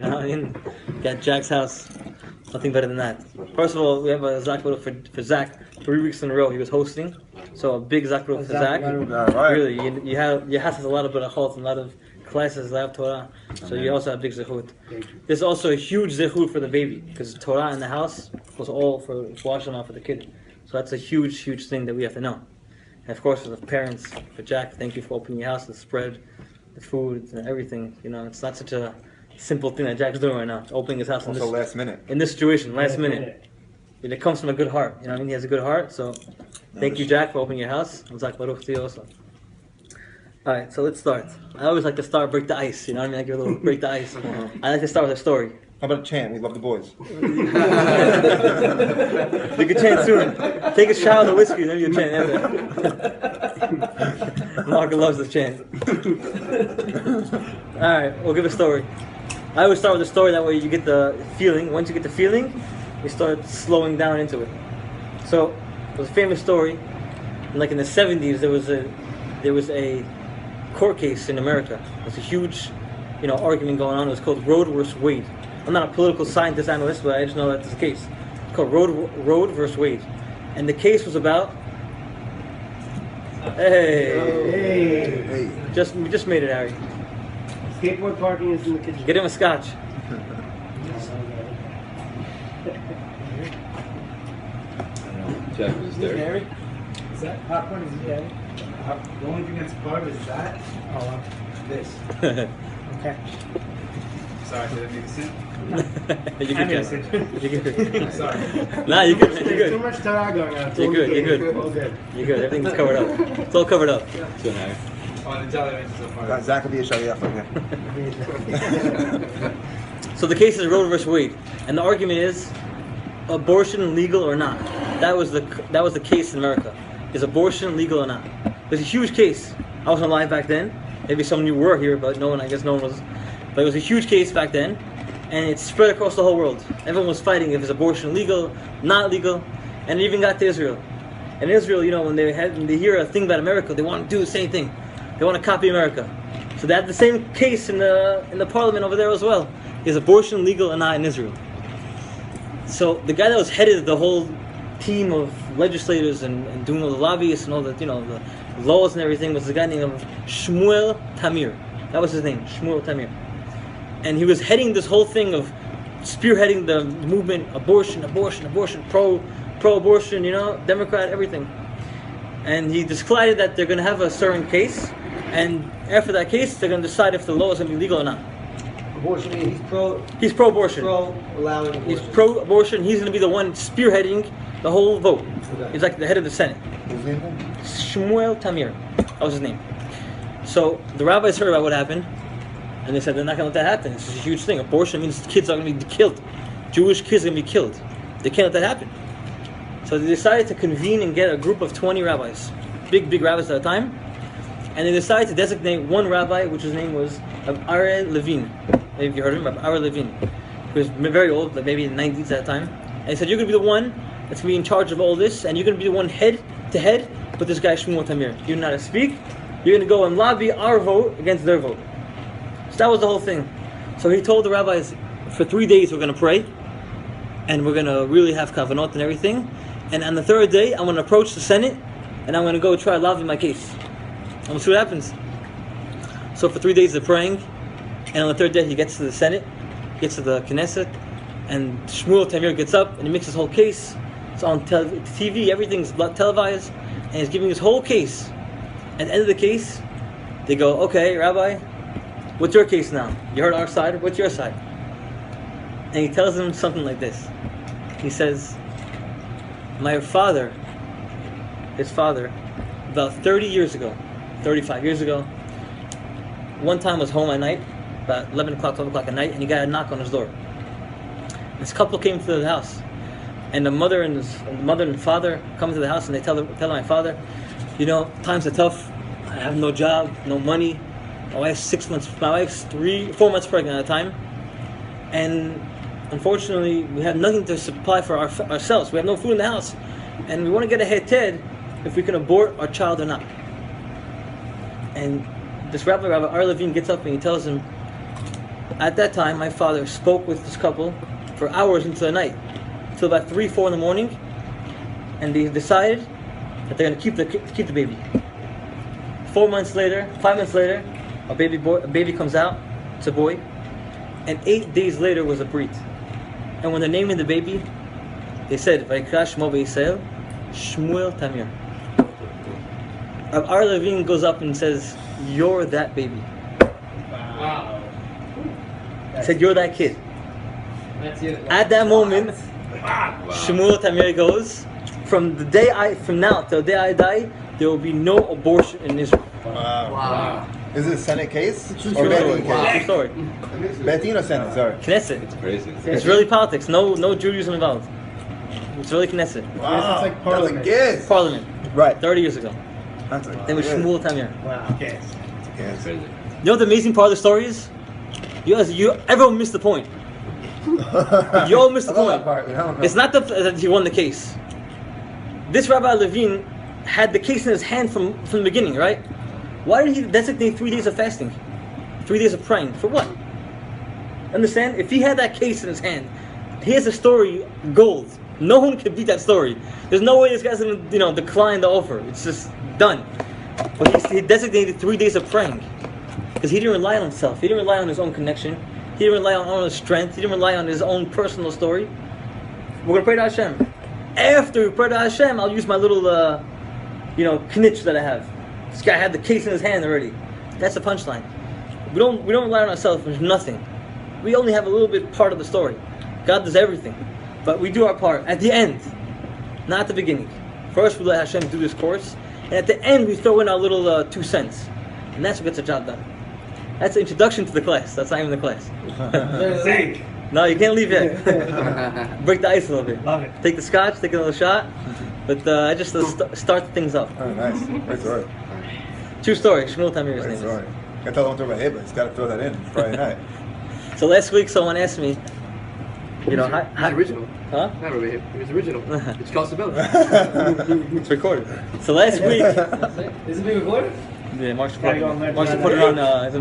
You know what I mean? Got Jack's house. Nothing better than that. First of all, we have a Zach for Zach. 3 weeks in a row he was hosting. So a big Zach for Zach. Really, your house has a lot of berachot and a lot of classes, a lot of Torah. So you also have big zechut. There's also a huge zechut for the baby because Torah in the house was all for washing out for the kid. So that's a huge, huge thing that we have to know. And of course, for the parents, for Jack, thank you for opening your house, the spread, the food, and everything. You know, it's not such a simple thing that Jack's doing right now. Opening his house also last minute. In this situation, last minute. And it comes from a good heart. You know what I mean? He has a good heart. So thank you, Jack, for opening your house. Zach Baruch to you also. Alright, so let's start. I always like to break the ice. You know what I mean? I give a little break the ice. I like to start with a story. How about a chant? We love the boys. You can chant soon. Take a shot of the whiskey, then you chant after. Mark loves the chant. Alright, we'll give a story. I always start with a story, that way you get the feeling. Once you get the feeling, you start slowing down into it. So, there's a famous story. Like in the 70s, there was a court case in America. There's a huge, argument going on. It was called Roe versus Wade. I'm not a political scientist analyst, but I just know that's the case. It's called Roe versus Wade, and the case was about. Hey. We just made it, Harry. Skateboard parking is in the kitchen. Get him a scotch. Jack was there. Gary? Is that popcorn? Is it Gary? The only thing that's part of it is that. Oh, This. okay. Sorry, did I make a sin? You I made a sin. Sorry. Nah, you're good. There's You're too good. much Torah going on. You're good. You're good. All good. You're good. Everything's covered up. It's all covered up. So now, Oh, the jelly ranch is so far. Zach will be a shayach from here. So the case is Roe versus Wade, and the argument is abortion legal or not. That was the case in America. Is abortion legal or not? It was a huge case. I wasn't alive back then. Maybe some of you were here, but I guess no one was. But it was a huge case back then, and it spread across the whole world. Everyone was fighting if it's abortion legal, not legal, and it even got to Israel. And Israel, when they hear a thing about America, they want to do the same thing. They want to copy America. So they had the same case in the parliament over there as well. Is abortion legal or not in Israel? So the guy that was headed the whole team of legislators and doing all the lobbyists and all the the laws and everything was the guy named Shmuel Tamir. That was his name, Shmuel Tamir. And he was heading this whole thing of spearheading the movement, abortion, pro-abortion, Democrat, everything. And he decided that they're going to have a certain case, and after that case, they're going to decide if the law is going to be legal or not. Abortion, he's pro. He's pro-abortion. Pro-allowing abortion. He's pro-abortion. He's going to be the one spearheading the whole vote. Okay. He's like the head of the Senate. Who's name? Shmuel Tamir. That was his name. So the rabbis heard about what happened, and they said they're not going to let that happen. This is a huge thing. Abortion means kids are going to be killed. Jewish kids are going to be killed. They can't let that happen. So they decided to convene and get a group of 20 rabbis, big rabbis at the time, and they decided to designate one rabbi, which his name was Are Levin. Maybe you heard of him, Are Levin. He was very old, like maybe in the 90s at the time. And he said, you're going to be the one that's going to be in charge of all this, and you're going to be the one head to head with this guy Shmuel Tamir. You know how to speak. You're going to go and lobby our vote against their vote. So that was the whole thing. So he told the rabbis, for 3 days we're going to pray, and we're going to really have kavanot and everything. And on the third day, I'm going to approach the Senate, and I'm going to go try to lobby my case. And we'll see what happens. So for 3 days they're praying, and on the third day he gets to the Senate, gets to the Knesset, and Shmuel Tamir gets up and he makes his whole case. It's on TV, everything's televised, and he's giving his whole case. At the end of the case, they go, okay, Rabbi, what's your case now? You heard our side, what's your side? And he tells them something like this. He says, his father, about 30 years ago, 35 years ago, one time was home at night, about 11 o'clock, 12 o'clock at night, and he got a knock on his door. This couple came to the house, and the mother and father come to the house, and they tell my father, times are tough. I have no job, no money. My wife's 4 months pregnant at the time, and unfortunately, we have nothing to supply for ourselves. We have no food in the house, and we want to get a heted if we can abort our child or not. And this Rabbi Ar Levin gets up and he tells him, At that time, my father spoke with this couple for hours into the night, till about 3, 4 in the morning, and they decided that they're going to keep the baby. 4 months later, 5 months later, a baby comes out. It's a boy, and 8 days later was a brit. And when they're naming the baby, they said, "Vayikra Shmo B'Yisrael, Shmuel Tamir." Our Levine goes up and says, "You're that baby." Wow. He said, "You're that kid." That's it. At that moment, Shmuel Tamir goes, from now till the day I die, there will be no abortion in Israel. Wow. Is it a Senate case? True Or story. Betin True case? story. Betin or Senate? Sorry. Knesset. It's crazy. It's really politics. No Judaism involved. It's really Knesset. Wow. It's like Parliament. That's a gift. Parliament. Right. 30 years ago. That's a Then with gift. Shmuel Tamir. Wow. It's crazy. You know what the amazing part of the story is? Everyone missed the point. You all missed the I love that point. part, you know? It's not that he won the case. This Rabbi Levine had the case in his hand from the beginning, right? Why did he designate 3 days of fasting? 3 days of praying? For what? Understand? If he had that case in his hand, he has a story gold. No one can beat that story. There's no way this guy's gonna, decline the offer. It's just done. But he designated 3 days of praying. Because he didn't rely on himself. He didn't rely on his own connection. He didn't rely on his strength. He didn't rely on his own personal story. We're going to pray to Hashem. After we pray to Hashem, I'll use my little, knitch that I have. This guy had the case in his hand already. That's the punchline. We don't rely on ourselves. There's nothing. We only have a little bit part of the story. God does everything. But we do our part at the end, not at the beginning. First, we let Hashem do this course. And at the end, we throw in our little 2 cents. And that's what gets the job done. That's the introduction to the class. That's not even the class. Sink. No, you can't leave yet. Break the ice a little bit. Love it. Take the scotch, take another shot. But I just start things off. Oh, nice. Great story. True story. Shmuel Tamir's Great name story. I tell them to throw my head, but it's got to throw that in Friday night. is. So last week, someone asked me, how, It's original. huh? Not over here. It was original. It's Kassab. It's recorded. So last week, Is it being recorded? yeah, Mark should Gotta go on there. put it on.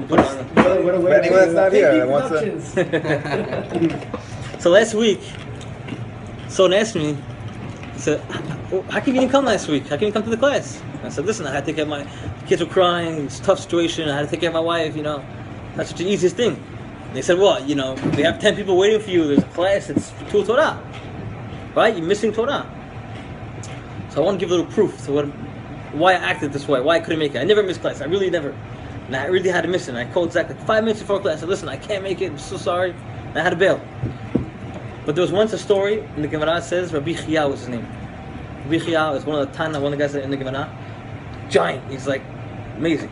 Put it on. But anyone that's not here that wants to- So last week, someone asked me, he said, "How come you didn't come last week? How come you didn't come to the class?" I said, "Listen, I had to take care of my kids were crying. It's a tough situation. I had to take care of my wife. That's such the easiest thing." And they said, "Well, we have 10 people waiting for you. There's a class. It's Tul Torah, right? You're missing Torah." So I want to give a little proof to why I acted this way, why I couldn't make it. I never missed class. I really never. And I really had to miss it. And I called Zach like 5 minutes before class. I said, "Listen, I can't make it. I'm so sorry." And I had to bail. But there was once a story in the Gemara. Says Rabbi Chia was his name. Rabbi Chia is one of the Tana, one of the guys in the Gemara. Giant. He's like amazing.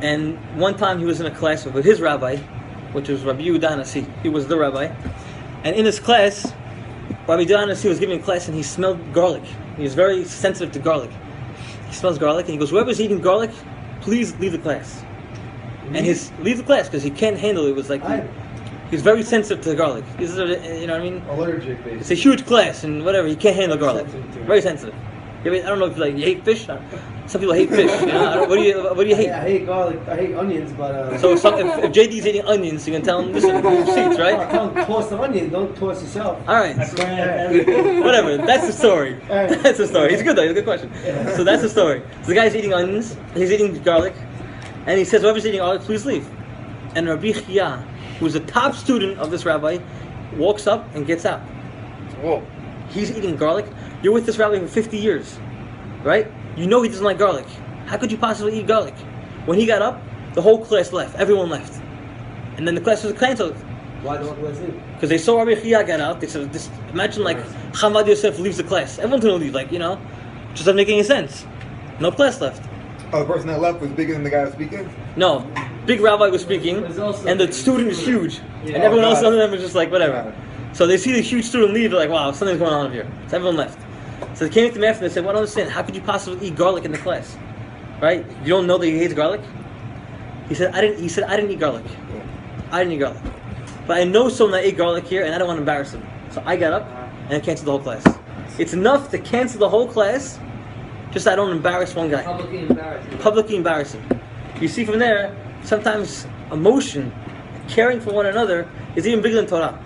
And one time he was in a class with his rabbi, which was Rabbi Yehuda Hanassi. He was the rabbi. And in his class, Rabbi Yehuda Hanassi was giving a class and he smelled garlic. He was very sensitive to garlic. He smells garlic and he goes, "Whoever's eating garlic, please leave the class." And leave the class because he can't handle it. It was like he's very sensitive to the garlic. You know what I mean? Allergic, basically. It's a huge class and whatever. He can't handle garlic. Sensitive to it. Very sensitive. I don't know if you hate fish. Some people hate fish. What do you hate? I hate garlic. I hate onions, but So if JD's eating onions, you can tell him, "Listen, move seats, right?" Don't toss the onion. Don't toss yourself. All right. Yeah. Whatever. That's the story. Alright. That's the story. He's good though. He's a good question. So that's the story. So the guy's eating onions. He's eating garlic, and he says, "Whoever's eating garlic, please leave." And Rabbi Chia, who's a top student of this rabbi, walks up and gets out. Whoa. He's eating garlic. You're with this rabbi for 50 years, right? You know he doesn't like garlic. How could you possibly eat garlic? When he got up, the whole class left. Everyone left. And then the class was canceled. Why don't we leave? Because they saw Rabbi Chia get out. They said, imagine like Hamad Yosef leaves the class. Everyone's going to leave, just doesn't make any sense. No class left. Oh, the person that left was bigger than the guy who was speaking? No. Big rabbi was speaking, and the student is huge. And everyone else under them was just like, whatever. So they see the huge student leave, they're like, wow, something's going on up here. So everyone left. So they came to me after and they said, "Well, I don't understand. How could you possibly eat garlic in the class? Right? You don't know that he hates garlic?" He said, I didn't eat garlic. I didn't eat garlic. But I know someone that ate garlic here, and I don't want to embarrass him. So I got up and I canceled the whole class. It's enough to cancel the whole class, just so I don't embarrass one guy. Publicly embarrassing. Publicly embarrassing. You see from there, sometimes emotion caring for one another is even bigger than Torah.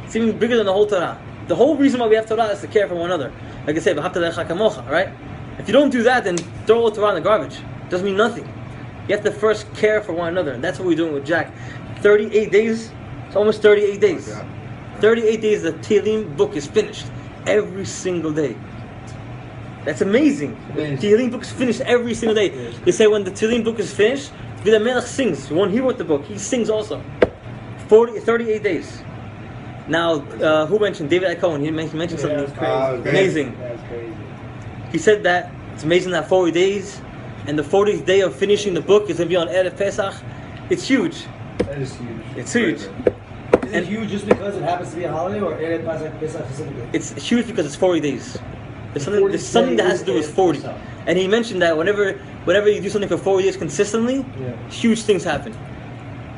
It's even bigger than the whole Torah. The whole reason why we have Torah is to care for one another. Like I said, right? If you don't do that, then throw the Torah in the garbage. It doesn't mean nothing. You have to first care for one another, and that's what we're doing with Jack. 38 days. It's almost 38 days. 38 days the Tehillim book is finished. Every single day. That's amazing. The Tehillim book is finished every single day. They say when the Tehillim book is finished, the Melech sings. When he wrote the book, he sings also. 38 days. Now, who mentioned? David Cohen. He mentioned something amazing. That's crazy. He said that it's amazing that 40 days, and the 40th day of finishing the book is going to be on Erev Pesach. It's huge. That is huge. It's huge. Is it huge just because it happens to be a holiday, or Erev Pesach specifically? It's huge because it's 40 days. There's something that has to do with 40. And he mentioned that whenever you do something for 40 days consistently, huge things happen.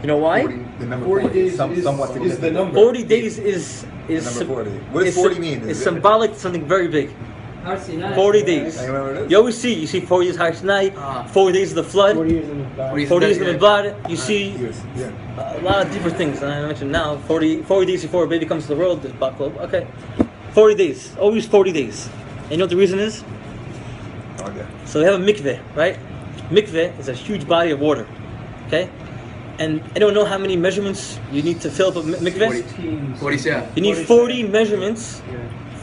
You know why? 40, the number 40 days somewhat is the number. 40 days is number 40. What does 40 mean? It's symbolic to something very big. 40 days. You remember what it is? You always see 40 days Har Sinai, 40 days of the flood, 40 years in the back. 40 days of the blood. You see Yeah. a lot of deeper things. And I mentioned now 40 days before a baby comes to the world. There's Bach Club. Okay, 40 days. Always 40 days. And you know what the reason is? Okay. So we have a mikveh, right? Mikveh is a huge body of water. Okay, and anyone know how many measurements you need to fill up a mikveh? 47. You need 40 measurements.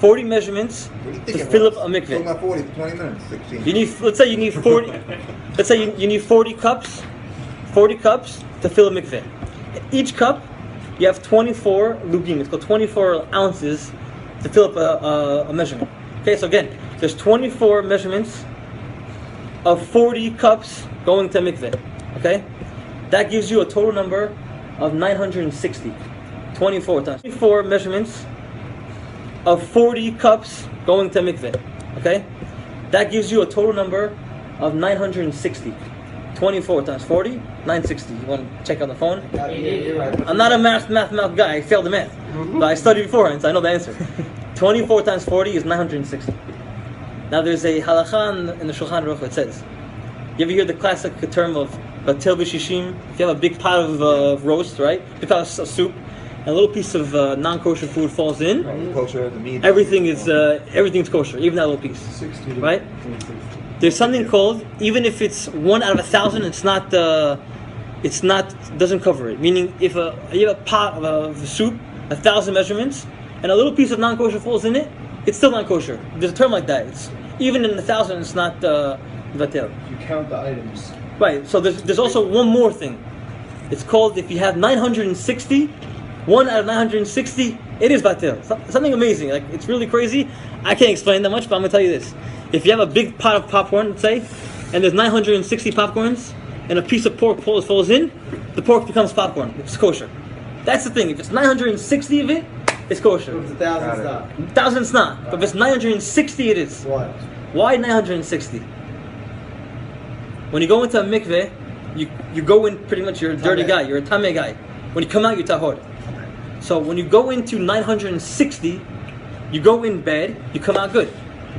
40 measurements What do you to think fill it up a was? mikveh. Talking about 40 for 20 minutes, 16. You need, let's say you need 40. Let's say you need 40 cups. 40 cups to fill a mikveh. Each cup, you have 24 lugim. It's called 24 ounces to fill up a measurement. Okay, so again, there's 24 measurements of 40 cups going to mikveh. Okay, that gives you a total number of 960. 24 times 24 measurements of 40 cups going to mikveh. Okay, that gives you a total number of 960. 24 times 40, 960. You want to check on the phone? You're right. I'm not a math guy. I failed the math, but I studied beforehand, so I know the answer. 24 times 40 is 960. Now there's a halakha in the Shulchan Aruch that says, you ever hear the classic term of batil b'shishim? If you have a big pot of roast, right? Big pot of soup, and a little piece of non-kosher food falls in, Kosher, the meat. everything's kosher, even that little piece, right? There's something called, even if it's 1 out of 1,000, doesn't cover it. Meaning, if you have a pot of soup, 1,000 measurements, and a little piece of non-kosher falls in it, it's still non-kosher. There's a term like that. It's even in 1,000, it's not vatel. You count the items. Right. So there's also one more thing. It's called, if you have 960, 1 out of 960, it is vatel. Something amazing. Like, it's really crazy. I can't explain that much, but I'm gonna tell you this. If you have a big pot of popcorn, let's say, and there's 960 popcorns, and a piece of pork falls in, the pork becomes popcorn. It's kosher. That's the thing. If it's 960 of it, it's kosher. If it's 1,000, stop. 1,000 it's not. But if it's 960, it is. What? Why 960? When you go into a mikveh, you go in pretty much, you're a dirty guy, you're a tameh guy. When you come out, you're tahor. So when you go into 960, you go in bad, you come out good.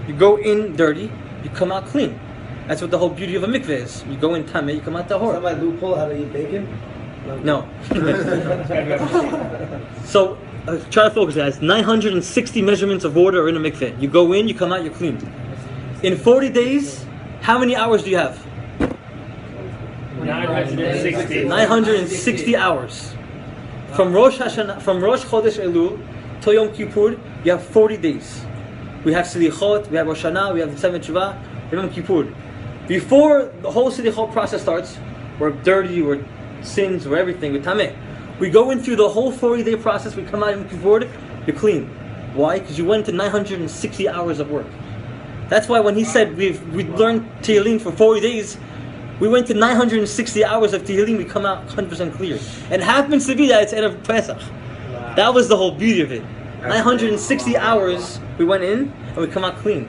You go in dirty, you come out clean. That's what the whole beauty of a mikveh is. You go in tameh, you come out Is that tahor. my loophole how to eat bacon? No. So try to focus, guys. 960 measurements of water are in a mikveh. You go in, you come out, you're clean. In 40 days, how many hours do you have? 960. 960 hours. From Rosh Chodesh Elul till Yom Kippur, you have 40 days. We have Selichot, we have Rosh Hashanah, we have the 7th Shuvah, we have Yom Kippur. Before the whole Selichot process starts, we're dirty, we're sins, we're everything, we're tameh. We go in through the whole 40-day process, we come out Yom Kippur, you're clean. Why? Because you went to 960 hours of work. That's why when he said we learned Tehillim for 40 days, we went to 960 hours of Tehillim, we come out 100% clear. And it happens to be that it's Erev Pesach. That was the whole beauty of it. 960 hours we went in and we come out clean.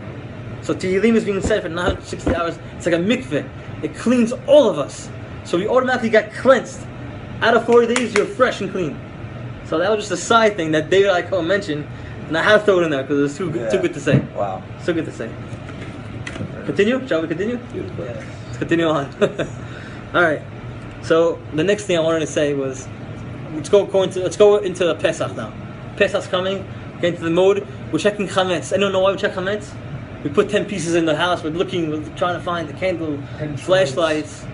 So Tehillim is being said for 960 hours. It's like a mikveh. It cleans all of us. So we automatically got cleansed. Out of 40 days, you're fresh and clean. So that was just a side thing that David Icahn mentioned, and I had to throw it in there because it was too good to say. Wow. So good to say. Continue? Shall we continue? Yes. Let's continue on. All right. So the next thing I wanted to say was, let's go into Pesach now. Pesach's coming. Get into the mode. We're checking chametz. I don't know why we check chametz. We put 10 pieces in the house. We're looking. We're trying to find the candle, flashlights.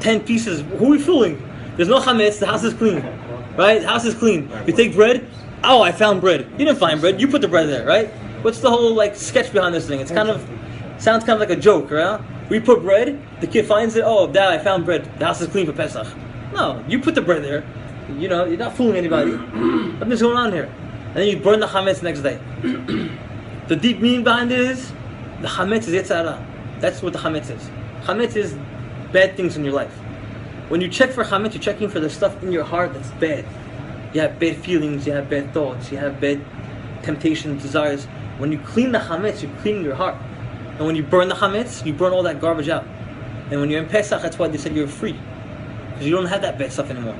10 pieces. Who are we fooling? There's no chametz. The house is clean, right? The house is clean. You take bread. Oh, I found bread. You didn't find bread. You put the bread there, right? What's the whole like sketch behind this thing? It's sounds kind of like a joke, right? We put bread. The kid finds it. Oh, Dad, I found bread. The house is clean for Pesach. No, you put the bread there. You know, you're not fooling anybody. Nothing's going on here. And then you burn the chametz next day. The deep meaning behind it is the chametz is yetzara. That's what the chametz is. Chametz is bad things in your life. When you check for chametz, you're checking for the stuff in your heart that's bad. You have bad feelings, you have bad thoughts, you have bad temptations, desires. When you clean the chametz, you're cleaning your heart. And when you burn the chametz, you burn all that garbage out. And when you're in Pesach, that's why they said you're free. Because you don't have that bad stuff anymore.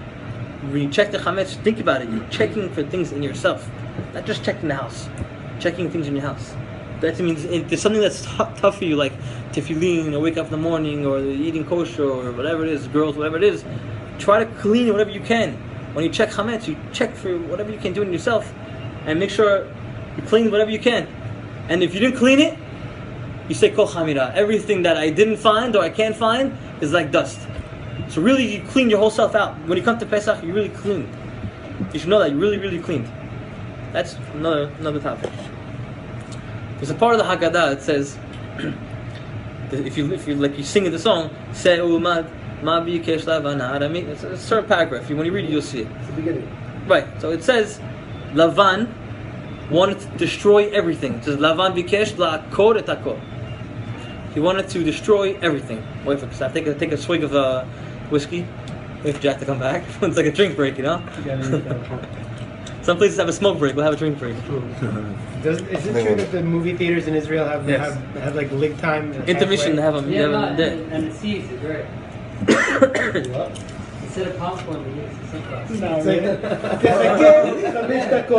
When you check the chametz, think about it. You're checking for things in yourself. Not just checking the house. Checking things in your house. That means if there's something that's tough for you, like tefillin, or wake up in the morning, or eating kosher, or whatever it is, girls, whatever it is, try to clean whatever you can. When you check chametz, you check for whatever you can do in yourself, and make sure you clean whatever you can. And if you didn't clean it, you say kol chamira. Everything that I didn't find or I can't find is like dust. So really, you clean your whole self out. When you come to Pesach, you're really clean. You should know that you're really, really cleaned. That's another topic. There's a part of the Haggadah that says, if you like you sing in the song, say ulmad ma bikesh Lavan. It's a certain paragraph. When you read it, you'll see it. It's the beginning. Right. So it says, Lavan wanted to destroy everything. It says Lavan bikesh la'akor et hakol. He wanted to destroy everything. Wait for I take a swig of whiskey. Wait for Jack to come back. It's like a drink break, you know. Some places have a smoke break. We'll have a drink break. Is it true that the movie theaters in Israel have like lig time? Intermission. They have them. Yeah, there. and the seeds are great. Instead of popcorn, they use sunflower. I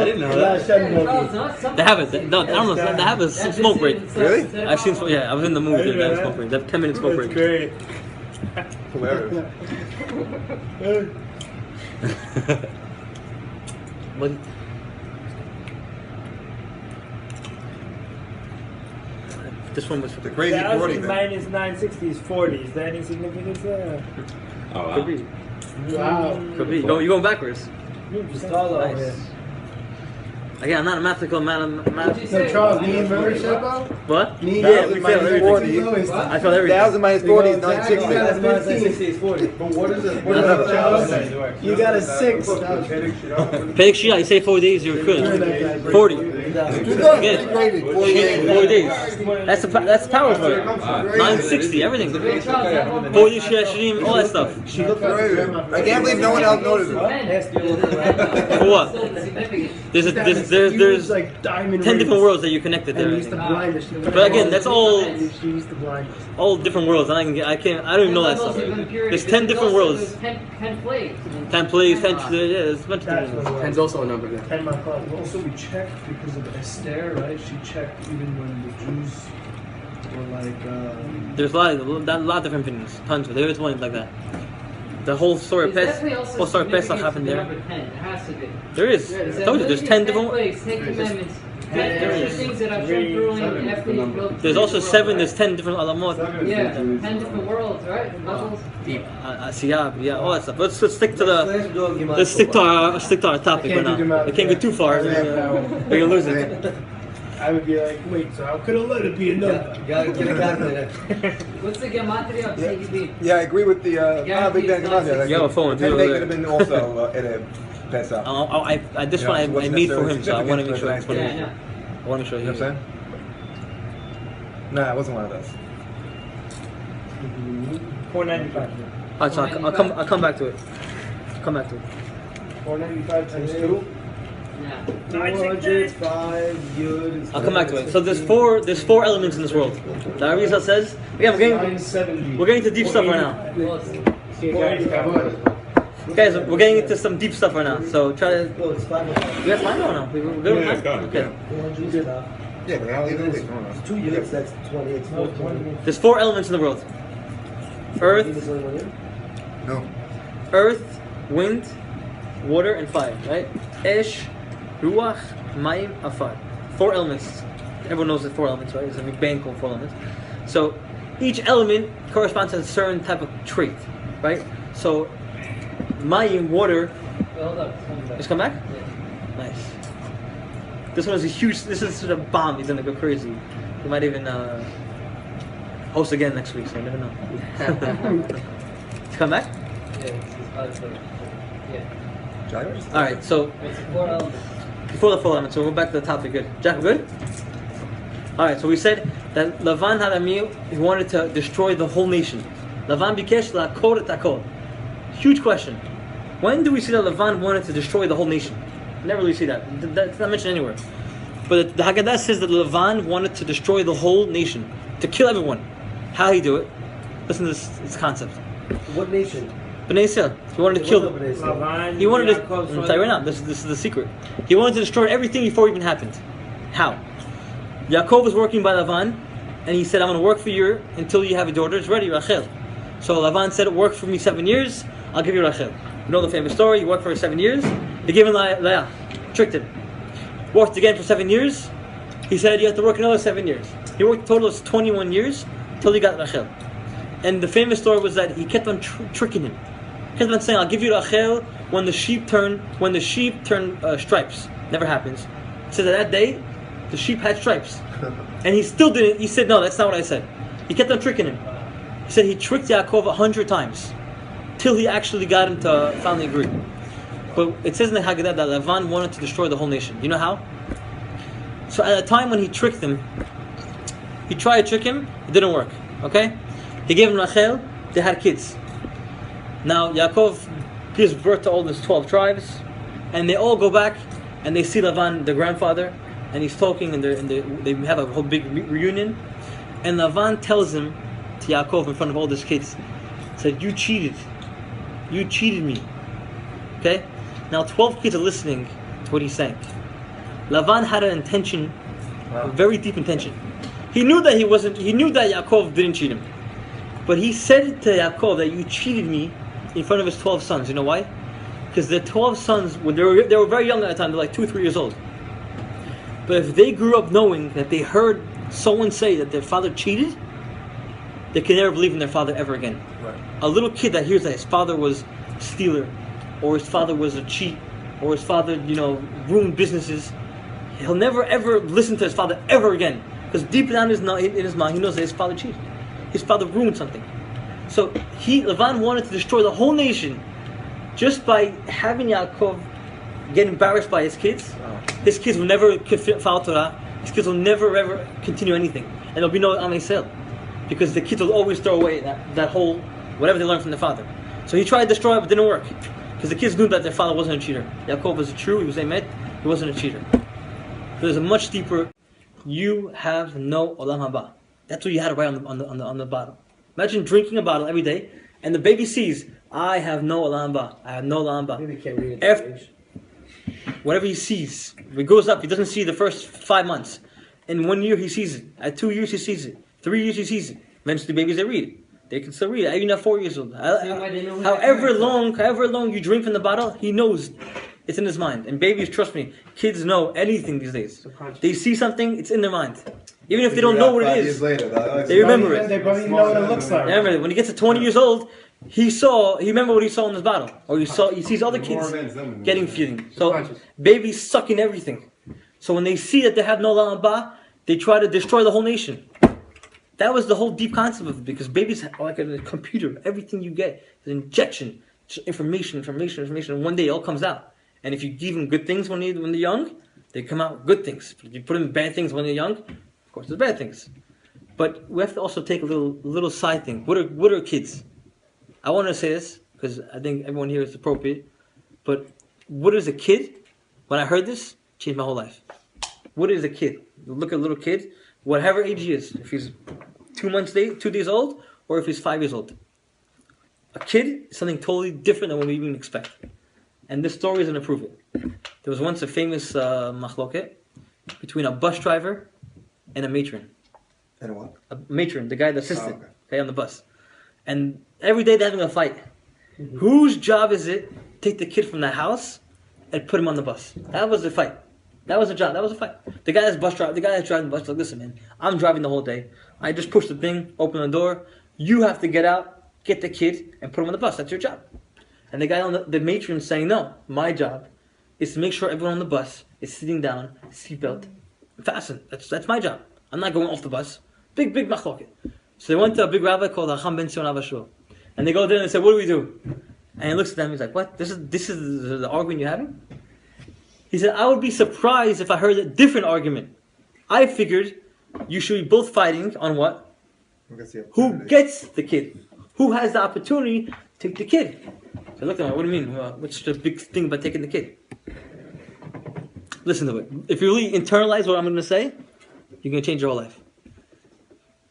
didn't know that. They have it. No, I don't know. They have a smoke break. Really? I've seen. Yeah, I was in the movie. They have a smoke break. They have 10-minute smoke break. Great. Hilarious. But this one was The crazy 40 1,000 then. minus 960 is 40. Is there any significance there? Oh, wow. could be. Wow. Could be. You're going backwards. Just all over Nice. here. Again, I'm not a mathematical man. So Charles, me and membership? What? Me Yeah, we 1,000 failed minus everything. 40. I failed everything. 1,000 minus 40 is Exactly. 960. 960 is 40. But what is it? What is it, Charles? You got a 6. Pedic Shia, you say 4 days, you're good. 40. Again. 4 days. That's the power of it. 960, everything. 40 Shia Shirim, all that stuff. I can't believe no one else noticed it. For what? There's like diamond 10 different worlds that you're connected And used to there. blind us. But again, that's all She used to blind us. all different worlds. I don't even know that stuff. There's 10 different worlds. 10 plagues. 10 plays, 10, yeah, there's a bunch of That's different what ones. it Ten's was. also a number. Yeah. 10 month club. Also, we checked because of Esther, right? She checked even when the Jews were like. There's a lot of different opinions. Tons of it. There is one like that. The whole story of Pesach happened there. Number 10. It has to be. There is. I told you, there's 10 different ones. plagues, 10 commandments. 10 extra things that I've shown through and after you built. There's also 7, there's 10 different alamot. Yeah, 10 different worlds, right? Levels. Asiyab, yeah, all that stuff. Let's stick to our topic right now. We can't go too far. We're gonna lose it. I would be like, wait, so how could I let it be a number? You gotta get a calculator. What's the gematria of CED? Yeah, I agree with the Big Bang Commander. You have a phone, Ten too, day over could have there. been also at a Pesach. This one I made for him, so I want to make sure it's what it is. Yeah, I want to make sure You know what I'm saying? Nah, it wasn't one of those. 495. Alright, so I'll come back to it. 495 times 2? yeah. 405 yud. I'll come back to it. So there's four elements in this world. The Arizal says, again, we're getting into deep stuff right now. Guys, we're getting into some deep stuff right now. So try to. Oh, it's 5. You guys fine or no? We're good with that? Okay. Yeah, but I'll leave it. 2 units, that's 20. It's 420. There's 4 elements in the world. Earth, No. earth, wind, water, and fire, right? Esh, Ruach, Mayim, Afar. 4 elements. Everyone knows the 4 elements, right? There's a big band called 4 elements. So each element corresponds to a certain type of trait, right? So Mayim, water. Hold up. Just come back? Yeah. Nice. This one is a huge, this is sort of bomb. He's gonna go crazy. He might even host again next week, so I never know. Come back? Yeah, it's yeah. Alright, so It's 4 elements. before the 4 elements, so we'll go back to the topic. Good. Jack, good? Alright, so we said that Lavan had a meal, he wanted to destroy the whole nation. Lavan bikesh la'kor et hakol. Huge question. When do we see that Lavan wanted to destroy the whole nation? Never really see that. That's not mentioned anywhere. But the Haggadah says that Lavan wanted to destroy the whole nation, to kill everyone. How he do it? Listen to this concept. What nation? Bnei Yisrael. He wanted to kill them. Lavan, He wanted to. Yaakov's I'm telling you right now. This is the secret. He wanted to destroy everything before it even happened. How? Yaakov was working by Lavan, and he said, "I'm going to work for you until you have a daughter. It's ready, Rachel." So Lavan said, "Work for me 7 years. I'll give you Rachel." You know the famous story. He worked for her 7 years. He gave him Leah, tricked him. Worked again for 7 years. He said, "You have to work another 7 years." He worked a total of 21 years till he got Rachel. And the famous story was that he kept on tricking him. He kept on saying, "I'll give you Rachel when the sheep turn stripes." Never happens. He said that day the sheep had stripes, and he still didn't. He said, "No, that's not what I said." He kept on tricking him. He said he tricked Yaakov 100 times till he actually got him to finally agree. But it says in the Haggadah that Lavan wanted to destroy the whole nation. You know how? So at the time when he tricked him, he tried to trick him. It didn't work. Okay. He gave him Rachel, they had kids. Now Yaakov gives birth to all these 12 tribes, and they all go back and they see Lavan, their grandfather, and he's talking, and they have a whole big reunion. And Lavan tells him to Yaakov in front of all these kids, said, "You cheated me." Okay? Now 12 kids are listening to what he's saying. Lavan had an intention, a very deep intention. He knew that Yaakov didn't cheat him. But he said to Yaakov that you cheated me in front of his 12 sons. You know why? Because the 12 sons, when they were very young at the time, they're like 2 or 3 years old. But if they grew up knowing that they heard someone say that their father cheated, they can never believe in their father ever again. Right. A little kid that hears that his father was a stealer, or his father was a cheat, or his father, ruined businesses, he'll never ever listen to his father ever again. Because deep down in his mind, he knows that his father cheated. His father ruined something. So Lavan wanted to destroy the whole nation just by having Yaakov get embarrassed by his kids. His kids will never follow Torah. His kids will never ever continue anything. And there'll be no Am Yisrael. Because the kids will always throw away that whole, whatever they learned from their father. So he tried to destroy it, but it didn't work. Because the kids knew that their father wasn't a cheater. Yaakov was true, he was Emet, he wasn't a cheater. There's a much deeper, you have no Olam Haba. That's what you had to write on the bottle. Imagine drinking a bottle every day, and the baby sees, I have no Olam Haba. I have no Olam Haba. Maybe can't read it. Whatever he sees, if it goes up, he doesn't see the first 5 months. In 1 year he sees it. At 2 years he sees it. 3 years he sees it. Eventually babies, they read it. They can still read it. Even at 4 years old. However long you drink from the bottle, he knows it's in his mind. And babies, trust me, kids know anything these days. They see something, it's in their mind. Even if they don't know what it is, they remember it. They probably know what it looks like. Remember, when he gets to 20 years old, he remember what he saw in this bottle. Or he sees other kids getting feeding. So babies suck in everything. So when they see that they have no Olam Haba, they try to destroy the whole nation. That was the whole deep concept of it, because babies are like a computer. Everything you get is an injection. Just information. And one day it all comes out. And if you give them good things when they're young, they come out good things. If you put them bad things when they're young, of course there's bad things. But we have to also take a little side thing. What are kids? I want to say this because I think everyone here is appropriate. But what is a kid? When I heard this, it changed my whole life. What is a kid? You look at a little kid, whatever age he is. If he's 2 days old, or if he's 5 years old. A kid is something totally different than what we even expect. And this story is going to prove it. There was once a famous machloket between a bus driver and a matron. And what? A matron, the guy, the assistant, okay, on the bus. And every day they're having a fight. Whose job is it to take the kid from the house and put him on the bus. That was the fight. That was a job. That was a fight. The guy that's driving the bus, like, listen, man, I'm driving the whole day. I just push the thing, open the door. You have to get out, get the kid, and put him on the bus. That's your job. And the guy on the matron saying, no, my job is to make sure everyone on the bus is sitting down, seatbelt, fastened. That's my job. I'm not going off the bus. Big machloket. So they went to a big rabbi called Hacham Ben Sion Avashul. And they go there and they say, what do we do? And he looks at them, he's like, what? This is the argument you're having? He said, I would be surprised if I heard a different argument. I figured you should be both fighting on what? Who gets the kid? Who has the opportunity to take the kid? So look at him, what do you mean? What's the big thing about taking the kid? Listen to it. If you really internalize what I'm going to say, you're going to change your whole life.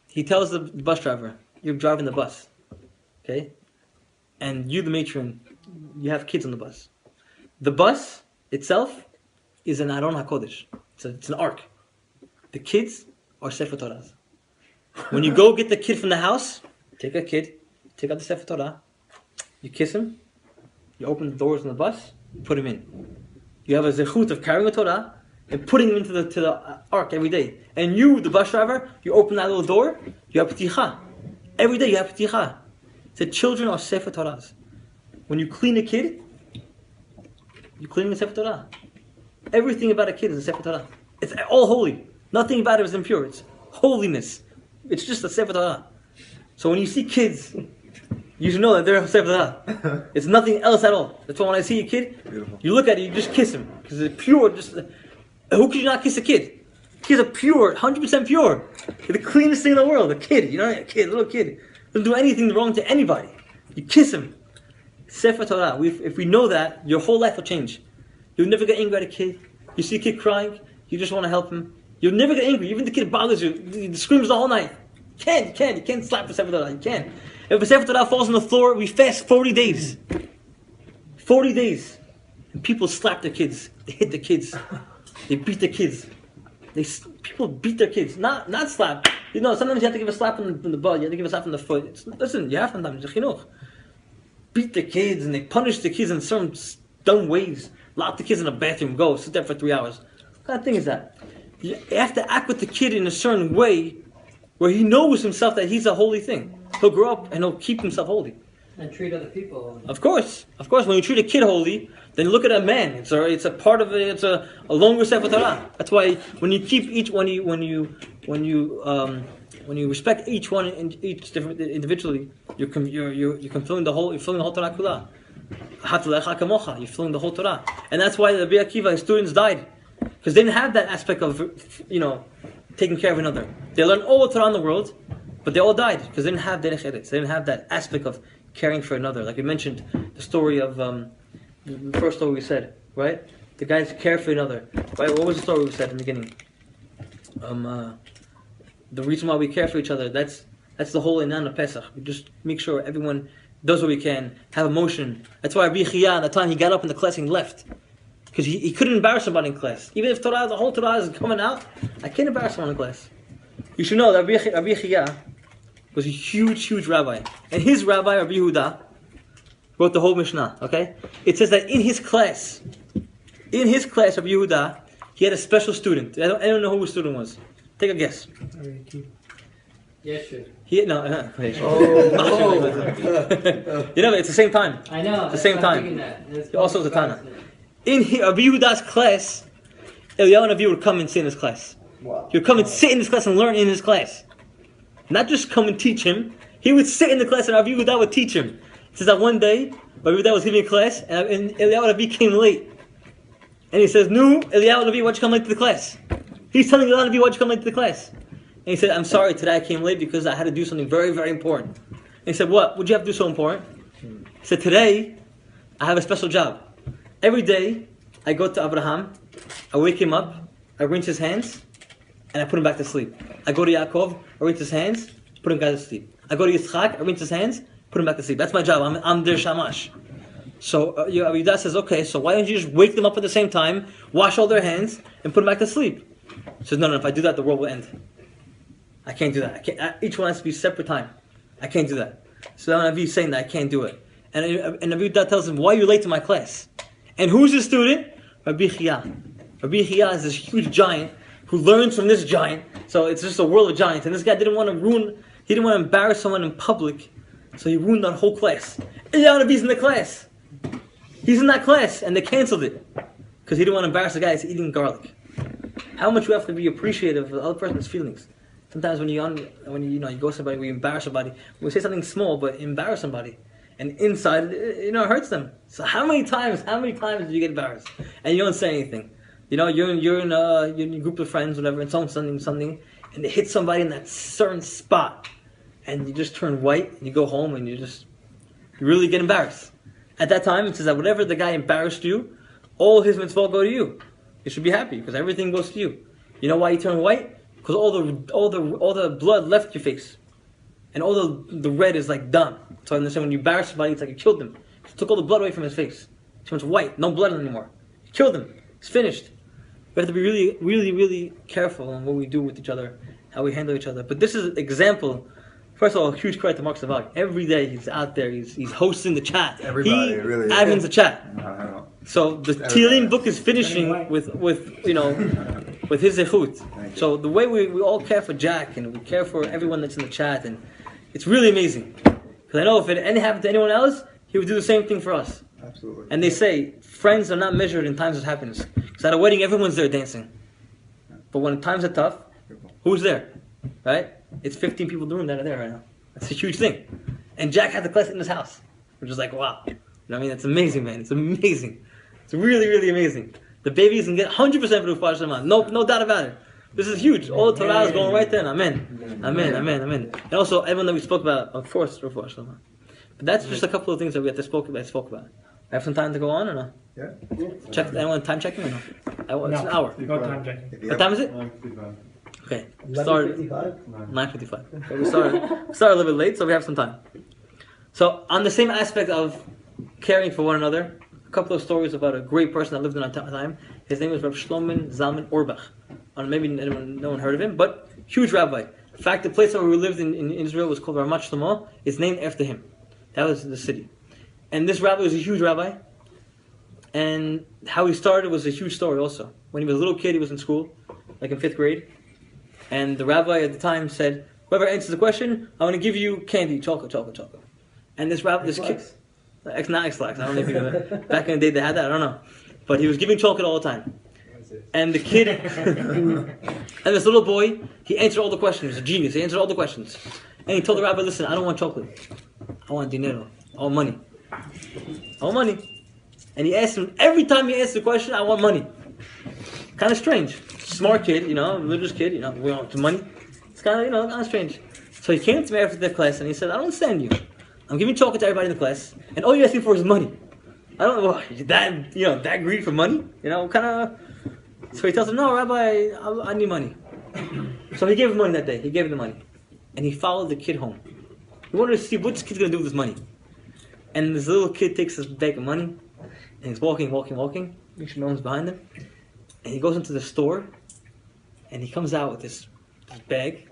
He tells the bus driver, you're driving the bus. Okay? And you, the matron, you have kids on the bus. The bus itself is an Aron HaKodesh. It's an ark. The kids are Sefer Torahs. When you go get the kid from the house, take a kid, take out the Sefer Torah, you kiss him, you open the doors on the bus, you put him in. You have a zechut of carrying the Torah and putting him into the ark every day. And you, the bus driver, you open that little door, you have pticha. Every day you have pticha. The children are Sefer Torahs. When you clean a kid, you're cleaning a Sefer Torah. Everything about a kid is a Sefer Torah. It's all holy. Nothing about it is impure. It's holiness. It's just a Sefer Torah. So when you see kids, you should know that they're a Sefer Torah. It's nothing else at all. That's why when I see a kid, you look at it, you just kiss him. Because it's pure. Who could you not kiss a kid? Kids are pure, 100% pure. They're the cleanest thing in the world. A kid, a kid, a little kid. Doesn't do anything wrong to anybody. You kiss him. Sefer Torah. If we know that, your whole life will change. You'll never get angry at a kid. You see a kid crying, you just want to help him. You'll never get angry. Even the kid bothers you, he screams the whole night. You can't slap the Sefer Torah. You can't. If a Sefer Torah falls on the floor, we fast 40 days. 40 days. And people slap their kids. They hit the kids. They beat their kids. People beat their kids. Not slap. Sometimes you have to give a slap in the butt. You have to give a slap in the foot. Listen, you have sometimes. Beat the kids and they punish the kids in certain dumb ways. Lock the kids in the bathroom. Go sit there for 3 hours. What kind of thing is that? You have to act with the kid in a certain way where he knows himself that he's a holy thing. He'll grow up and he'll keep himself holy. And treat other people holy. Of course. When you treat a kid holy, then look at a man. It's a part of it. It's a longer Sefer Torah. That's why when you keep when you respect each one each different individually, you're fulfilling the whole. You're filling the whole Torah Kula. You're filling the whole Torah, and that's why the Rabbi Akiva, his students died, because they didn't have that aspect of taking care of another. They learned all the Torah in the world, but they all died because they didn't have derech eretz. They didn't have that aspect of caring for another. Like we mentioned, the story of the first story we said, right? The guys care for another, right? What was the story we said in the beginning? The reason why we care for each other, that's the whole Inan of Pesach. We just make sure everyone does what we can, have emotion. That's why Rabbi Chia, at the time, he got up in the class and he left. Because he couldn't embarrass somebody in class. Even if the whole Torah is coming out, I can't embarrass someone in class. You should know that Rabbi Chia was a huge rabbi. And his rabbi, Rabbi Yehuda, wrote the whole Mishnah, okay? It says that in his class, Rabbi Yehuda, he had a special student. I don't know who his student was. Take a guess. Yes, sure. It's the same time. I know. It's the same time. Also the Tana. In Rabbi Yehuda's class, Eliyahu Navi would come and sit in his class. Wow. He would come and sit in his class and learn in his class. Not just come and teach him. He would sit in the class and Rabbi Yehuda would teach him. It says that one day, Rabbi Yehuda was giving a class and Eliyahu Navi came late. And he says, "No, Eliyahu Navi, why'd you come late to the class?" He's telling Eliyahu Navi, "Why'd you come late to the class?" And he said, "I'm sorry, today I came late because I had to do something very, very important." And he said, "What? What'd you have to do so important?" He said, "Today, I have a special job. Every day, I go to Abraham, I wake him up, I rinse his hands, and I put him back to sleep. I go to Yaakov, I rinse his hands, put him back to sleep. I go to Yitzchak, I rinse his hands, put him back to sleep. That's my job. I'm their shamash." So Yehuda says, "Okay, so why don't you just wake them up at the same time, wash all their hands, and put them back to sleep?" He says, No, if I do that, the world will end. I can't do that. Each one has to be separate time. I can't do that. So now Navi is saying that I can't do it. And Rabbi Yehuda tells him, why are you late to my class? And who's his student? Rabbi Chia. Rabbi Chia is this huge giant who learns from this giant. So it's just a world of giants. And this guy didn't want to embarrass someone in public. So he ruined that whole class. He's in the class. He's in that class. And they canceled it. Because he didn't want to embarrass the guy that's eating garlic. How much you have to be appreciative of the other person's feelings. Sometimes when you go somebody, we embarrass somebody. We say something small, but embarrass somebody. And inside, it hurts them. So how many times do you get embarrassed? And you don't say anything. You're in a group of friends, whatever, and someone's something, and they hit somebody in that certain spot. And you just turn white, and you go home, and you really get embarrassed. At that time, it says that whatever the guy embarrassed you, all his mitzvot go to you. You should be happy, because everything goes to you. You know why you turn white? Because all the blood left your face. And all the red is like done. So I understand when you embarrass somebody, it's like you killed him. You took all the blood away from his face. He went white, no blood anymore. You killed him. It's finished. We have to be really, really, really careful on what we do with each other, how we handle each other. But this is an example. First of all, a huge credit to Mark Savag. Every day he's out there, he's hosting the chat. Everybody, really. Admins the chat. So the Tehillim book is finishing with his zechut. So the way we all care for Jack and we care for everyone that's in the chat, and it's really amazing. Because I know if it happened to anyone else, he would do the same thing for us. Absolutely. And they say friends are not measured in times of happiness. Because at a wedding, everyone's there dancing. But when times are tough, who's there? Right? It's 15 people in the room that are there right now. That's a huge thing. And Jack had the class in his house. We're just like, wow. You know what I mean? It's amazing, man. It's amazing. It's really, really amazing. The babies can get 100% for the Rufah Shalama. No doubt about it. This is huge. All the Torah is going right there. Amen. Amen. Amen. Amen. And also, everyone that we spoke about, of course, Rufah Shalama. But that's just a couple of things that we spoke about. I have some time to go on or no? Yeah. Check. Anyone time checking or no? It's an hour. No time checking. What time is it? Okay. Started 9:55. Okay, we started a little bit late, so we have some time. So on the same aspect of caring for one another, a couple of stories about a great person that lived in our time. His name was Rav Shlomo Zalman Auerbach. Maybe no one heard of him, but huge rabbi. In fact, the place where we lived in Israel was called Ramat Shlomo. It's named after him. That was the city. And this rabbi was a huge rabbi. And how he started was a huge story also. When he was a little kid, he was in school, like in 5th grade. And the rabbi at the time said, whoever answers the question, I'm going to give you candy, chocolate. And this kid, not X-Lax, I don't know if you know that. Back in the day they had that, I don't know. But he was giving chocolate all the time. And the kid, and this little boy, he answered all the questions. He was a genius, he answered all the questions. And he told the rabbi, listen, I don't want chocolate. I want dinero. I want money. I want money. And he asked him, every time he asked the question, I want money. Kind of strange. Smart kid, religious kid, we want money. It's kind of strange. So he came to me after the class and he said, I don't understand you. I'm giving chocolate to everybody in the class, and all you're asking for is money. I don't know, that greedy for money? So he tells him, no, Rabbi, I need money. So he gave him money that day. He gave him the money. And he followed the kid home. He wanted to see what this kid's going to do with this money. And this little kid takes this bag of money, and he's walking. Make sure no one's behind him. And he goes into the store, and he comes out with this bag,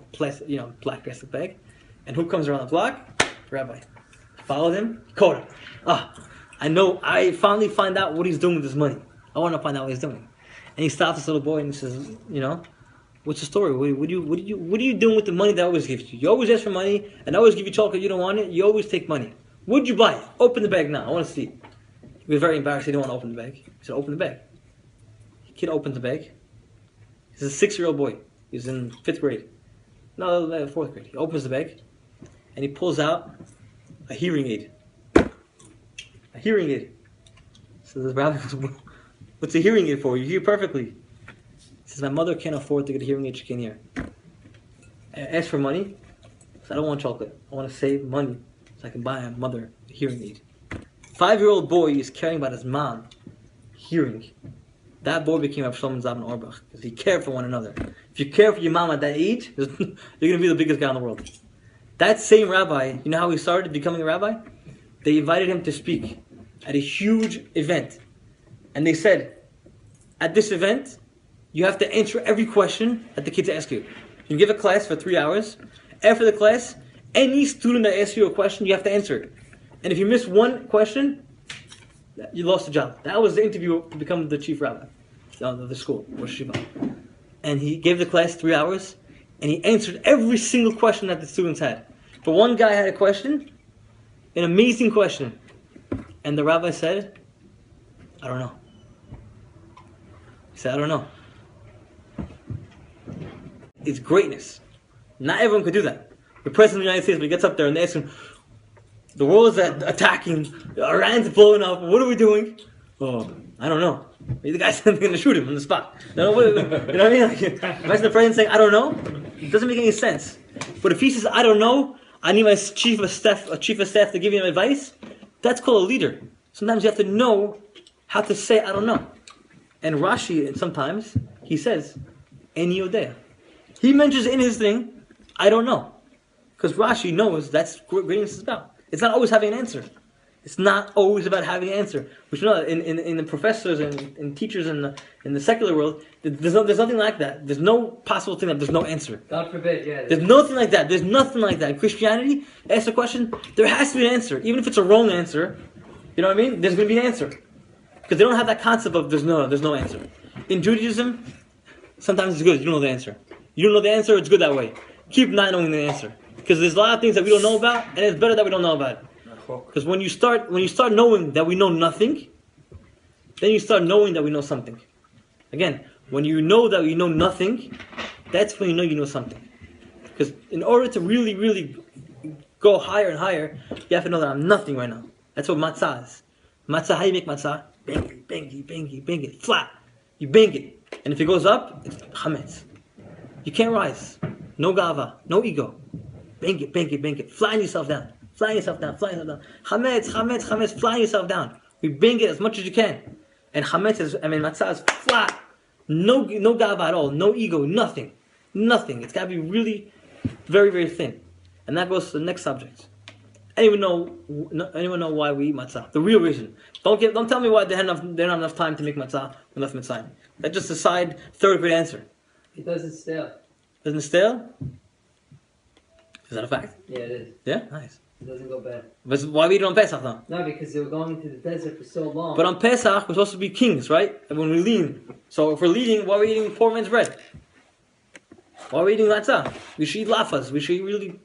black plastic bag. And who comes around the block? Rabbi. Followed him, caught him. I finally find out what he's doing with his money. I want to find out what he's doing. And he stops this little boy and he says, what's the story? What are you doing with the money that I always give you? You always ask for money, and I always give you chocolate, you don't want it, you always take money. What'd you buy? Open the bag now, I want to see it. He was very embarrassed, he didn't want to open the bag. He said, open the bag. The kid opens the bag. He's a 6-year-old boy. He's in 5th grade. No, 4th grade. He opens the bag, and he pulls out a hearing aid. A hearing aid. So the rabbi goes, what's a hearing aid for? You hear perfectly. He says, my mother can't afford to get a hearing aid, she can't hear. I asked for money. So I don't want chocolate. I want to save money so I can buy my mother a hearing aid. 5-year-old boy is caring about his mom hearing. That boy became Rav Shlomo Zalman Auerbach because he cared for one another. If you care for your mom at that age, you're going to be the biggest guy in the world. That same rabbi, you know how he started becoming a rabbi? They invited him to speak at a huge event. And they said, at this event, you have to answer every question that the kids ask you. You give a class for 3 hours. After the class, any student that asks you a question, you have to answer it. And if you miss one question, you lost the job. That was the interview to become the chief rabbi of the school, Rosh Yeshiva. And he gave the class 3 hours, and he answered every single question that the students had. But one guy had a question, an amazing question. And the rabbi said, I don't know. He said, I don't know. It's greatness. Not everyone could do that. The president of the United States, when he gets up there and they ask him, the world is attacking, Iran's blowing up, what are we doing? Oh, I don't know. Maybe the guy's going to shoot him on the spot. You know what I mean? Like, imagine the president saying, I don't know. It doesn't make any sense. But if he says, I don't know, I need my chief of staff to give him advice, that's called a leader. Sometimes you have to know how to say, I don't know. And Rashi, sometimes, he says, Eni Yodea. He mentions in his thing, I don't know. Because Rashi knows that's what greatness is about. It's not always having an answer. It's not always about having an answer. Which you know, in the professors and teachers in the secular world, there's nothing like that. There's no possible thing that there's no answer. God forbid, yeah. There's nothing like that. There's nothing like that. In Christianity, ask a question, there has to be an answer. Even if it's a wrong answer, you know what I mean? There's going to be an answer. Because they don't have that concept of there's no answer. In Judaism, sometimes it's good. You don't know the answer. You don't know the answer, it's good that way. Keep not knowing the answer. Because there's a lot of things that we don't know about, and it's better that we don't know about it. Because when you start knowing that we know nothing, then you start knowing that we know something. Again, when you know that you know nothing, that's when you know something. Because in order to really, really go higher and higher, you have to know that I'm nothing right now. That's what matzah is. Matzah, how you make matzah? Bang it, flat. You bang it. And if it goes up, it's chametz. You can't rise. No gava, no ego. Bang it. Flying yourself down. Chametz, flying yourself down. We bang it as much as you can. And matzah is flat. No gava at all. No ego, nothing. It's got to be really very, very thin. And that goes to the next subject. Anyone know why we eat matzah? The real reason. Don't tell me why they don't have enough time to make matzah enough mitzvah. That's just a side third grade answer. It doesn't stale. Doesn't it stale? Is that a fact? Yeah, it is. Yeah? Nice. It doesn't go bad. But why we eat it on Pesach though? No, because they were going into the desert for so long. But on Pesach, we're supposed to be kings, right? And when we lean. So if we're leading, why are we eating poor man's bread? Why are we eating matzah? We should eat lafas. We should eat really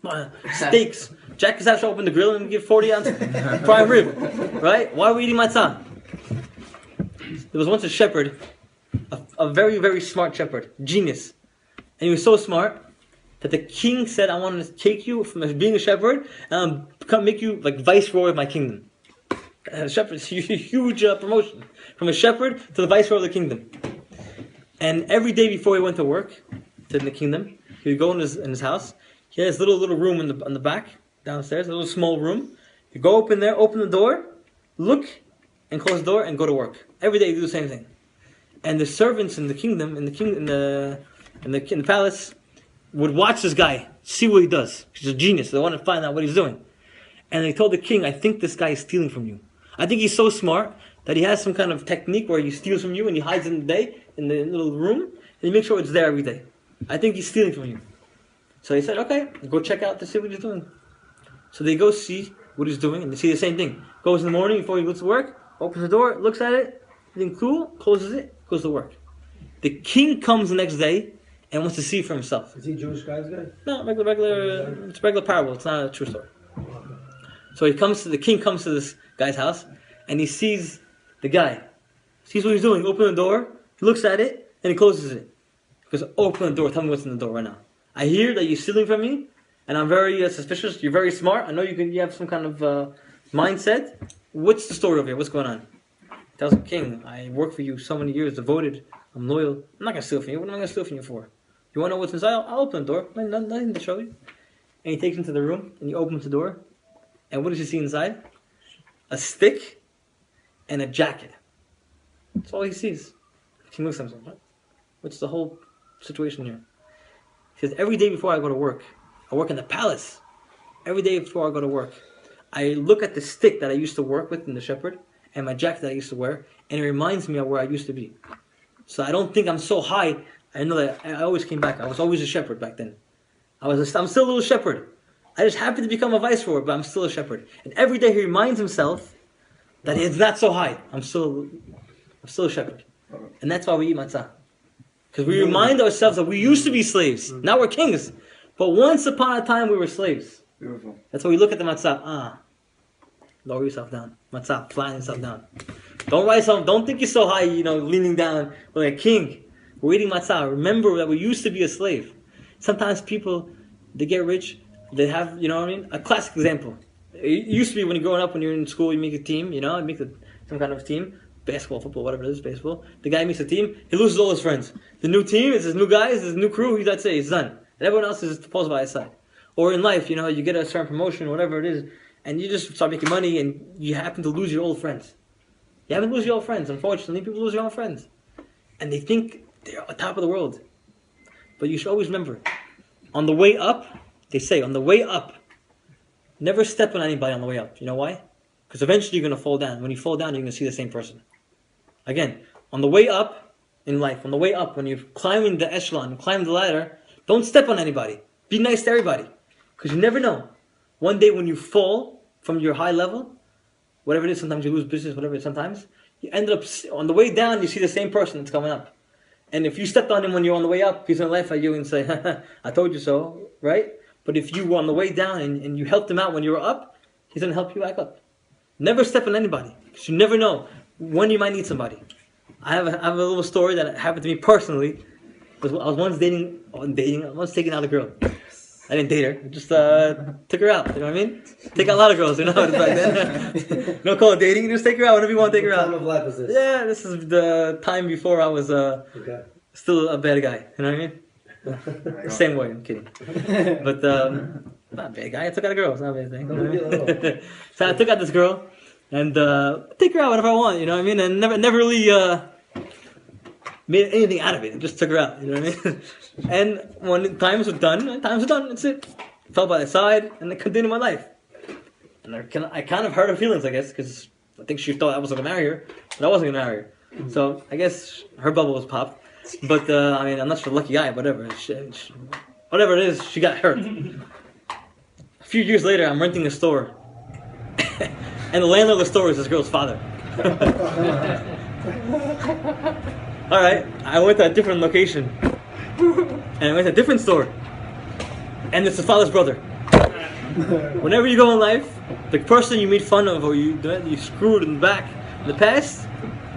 steaks. Jack Kassab should open the grill and give 40 ounces prime rib. Right? Why are we eating matzah? There was once a shepherd, a very, very smart shepherd, genius. And he was so smart that the king said, I want to take you from being a shepherd and come make you like viceroy of my kingdom. A shepherd is a huge promotion. From a shepherd to the viceroy of the kingdom. And every day before he went to work, in the kingdom, he would go in his house. He had this little room on the back, downstairs, a little small room. You go open there, open the door, look, and close the door, and go to work. Every day you do the same thing. And the servants in the kingdom, in the palace, would watch this guy, see what he does. He's a genius. They want to find out what he's doing. And they told the king, I think this guy is stealing from you. I think he's so smart that he has some kind of technique where he steals from you and he hides in the day in the little room and he makes sure it's there every day. I think he's stealing from you. So he said, okay, go check out to see what he's doing. So they go see what he's doing and they see the same thing. Goes in the morning before he goes to work, opens the door, looks at it, everything cool, closes it, goes to work. The king comes the next day and wants to see for himself. Is he a Jewish guy? No, it's a regular parable. It's not a true story. So the king comes to this guy's house and he sees the guy. Sees what he's doing, open the door, he looks at it, and he closes it. Because open the door, tell me what's in the door right now. I hear that you're stealing from me, and I'm very suspicious. You're very smart. I know you have some kind of mindset. What's the story over here? What's going on? He tells the king, I worked for you so many years, devoted. I'm loyal. I'm not going to steal from you. What am I going to steal from you for? You want to know what's inside? I'll open the door. Nothing to show you. And he takes him to the room, and he opens the door. And what does he see inside? A stick and a jacket. That's all he sees. The king looks at him. What's the whole situation here? He says, every day before I go to work, I work in the palace. Every day before I go to work, I look at the stick that I used to work with in the shepherd and my jacket that I used to wear, and it reminds me of where I used to be. So I don't think I'm so high. I know that I always came back. I was always a shepherd back then. I'm still a little shepherd. I just happened to become a viceroy, but I'm still a shepherd. And every day he reminds himself that it's not so high. I'm still a shepherd. And that's why we eat matzah. Because we remind ourselves that we used to be slaves. Now we're kings. But once upon a time we were slaves. Beautiful. That's why we look at the matzah. Lower yourself down. Matzah, flatten yourself down. Don't think you're so high, leaning down like a king. We're eating matzah. Remember that we used to be a slave. Sometimes people, they get rich, they have, a classic example. It used to be when you're growing up, when you're in school, you make a team, you make some kind of team. Basketball, football, whatever it is, baseball. The guy makes a team, he loses all his friends. The new team is his new guys, his new crew, that's it, he's done. And everyone else is supposed by his side. Or in life, you get a certain promotion, whatever it is, and you just start making money and you happen to lose your old friends. You happen to lose your old friends. Unfortunately, people lose their old friends. And they think they're on top of the world. But you should always remember, on the way up, they say, on the way up, never step on anybody on the way up. You know why? Because eventually you're going to fall down. When you fall down, you're going to see the same person. Again, on the way up in life, on the way up, when you're climbing the echelon, climbing the ladder, don't step on anybody. Be nice to everybody. Because you never know. One day when you fall from your high level, whatever it is, sometimes you lose business, whatever it is, sometimes, you end up, on the way down, you see the same person that's coming up. And if you stepped on him when you're on the way up, he's going to laugh at you and say, I told you so, right? But if you were on the way down and you helped him out when you were up, he's going to help you back up. Never step on anybody. Because you never know when you might need somebody. I have a little story that happened to me personally. I was once taking out a girl. I didn't date her. I just took her out. You know what I mean? Take out a lot of girls. You know how it is back then. You don't call it dating. You just take her out whenever you want to take her out. What time of life is this? Yeah, this is the time before I was still a bad guy. You know what I mean? Same way. I'm kidding. But not a bad guy. I took out a girl. It's not a bad thing. So I took out this girl. And take her out whenever I want, you know what I mean? And never really made anything out of it. I just took her out, you know what I mean? And when times were done, that's it. Fell by the side, and I continued my life. And I kind of hurt her feelings, I guess, because I think she thought I was going to marry her, but I wasn't going to marry her. So I guess her bubble was popped. But, I'm not sure, lucky guy, whatever. Whatever it is, she got hurt. A few years later, I'm renting a store. And the landlord of the store is this girl's father. Alright, I went to a different location. And I went to a different store. And it's the father's brother. Whenever you go in life, the person you made fun of or you screwed in the back in the past,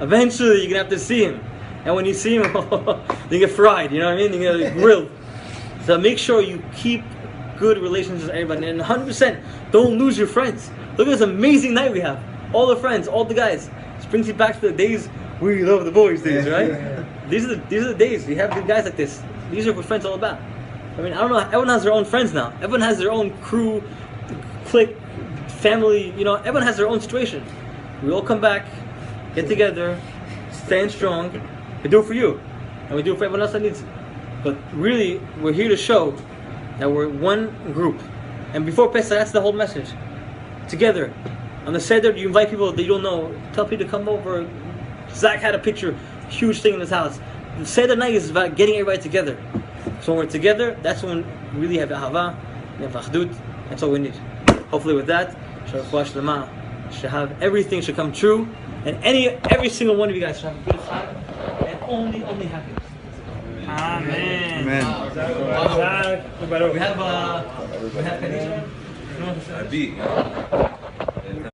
eventually you're going to have to see him. And when you see him, you get fried, you know what I mean? You get grilled. So make sure you keep good relations with everybody. And 100%, don't lose your friends. Look at this amazing night we have. All the friends, all the guys. This brings you back to the days we love the boys days, right? These are the days we have good guys like this. These are what friends are all about. I mean, I don't know. Everyone has their own friends now. Everyone has their own crew, clique, family. Everyone has their own situation. We all come back, get together, stand strong. We do it for you, and we do it for everyone else that needs it. But really, we're here to show that we're one group. And before Pesach, that's the whole message. Together. On the Seder, you invite people that you don't know. Tell people to come over. Zach had a picture, huge thing in his house. The Seder night is about getting everybody together. So when we're together, that's when we really have Ahava, we have Achdut. That's all we need. Hopefully with that, should have everything should come true. And every single one of you guys should have a good time. And only happiness. Amen. Amen. We have Khadija. I beat.